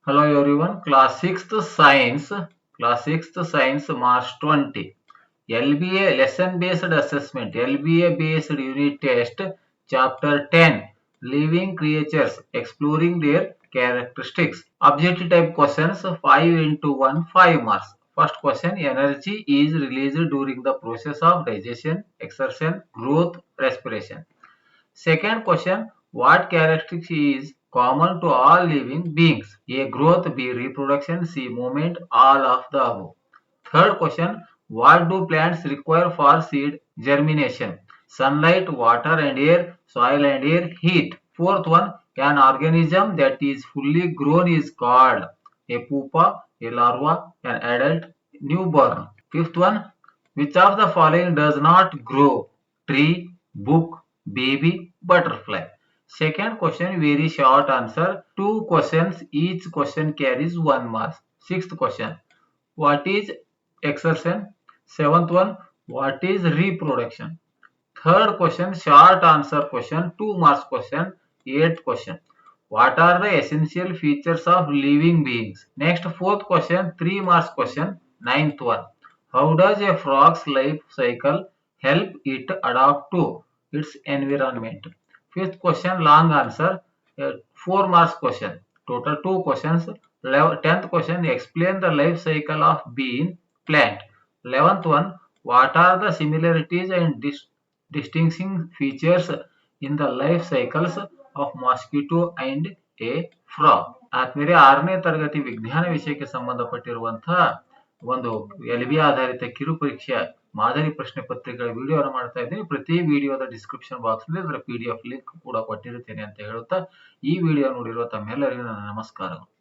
Hello everyone, class 6th science, March 20. LBA lesson based assessment, LBA based unit test, chapter 10, living creatures exploring their characteristics. Objective type questions 5 into 1, 5 marks. First question, energy is released during the process of digestion, exertion, growth, respiration. Second question, what characteristic is common to all living beings? A. Growth, B. Reproduction, C. Movement, all of the above. Third question, what do plants require for seed germination? Sunlight, water and air, soil and air, heat. Fourth one, an organism that is fully grown is called a pupa, a larva, an adult, newborn. Fifth one, which of the following does not grow? Tree, book, baby, butterfly. Second question, very short answer. Two questions, each question carries 1 mark. Sixth question, what is exertion? Seventh one, what is reproduction? Third question, short answer question, 2 marks question. Eighth question, what are the essential features of living beings? Next, fourth question, 3 marks question. Ninth one, how does a frog's life cycle help it adapt to its environment? Fifth question, long answer, 4 marks question. Total 2 questions. 10th question, explain the life cycle of bean plant. 11th one, what are the similarities and distinguishing features in the life cycles of mosquito and a frog. ಆದ್ಮೇಲೆ 6ನೇ ತರಗತಿ ವಿಜ್ಞಾನ ವಿಷಯಕ್ಕೆ ಸಂಬಂಧಪಟ್ಟಿರುವಂತಹ ಒಂದು LB ಆಧಾರಿತ ಕಿರು ಪರೀಕ್ಷೆ ಮಾದರಿ ಪ್ರಶ್ನೆ ಪತ್ರಿಕೆಗಳ ವಿಡಿಯೋವನ್ನು ಮಾಡ್ತಾ ಇದ್ದೀನಿ. ಪ್ರತಿ ವಿಡಿಯೋದ ಡಿಸ್ಕ್ರಿಪ್ಷನ್ ಬಾಕ್ಸ್ ನಲ್ಲಿ ಅದರ PDF ಲಿಂಕ್ ಕೂಡ ಕೊಟ್ಟಿರುತ್ತೇನೆ ಅಂತ ಹೇಳುತ್ತಾ ಈ ವಿಡಿಯೋ ನೋಡಿರುವ ತಮ್ಮೆಲ್ಲರಿಗೂ ನನ್ನ ನಮಸ್ಕಾರಗಳು.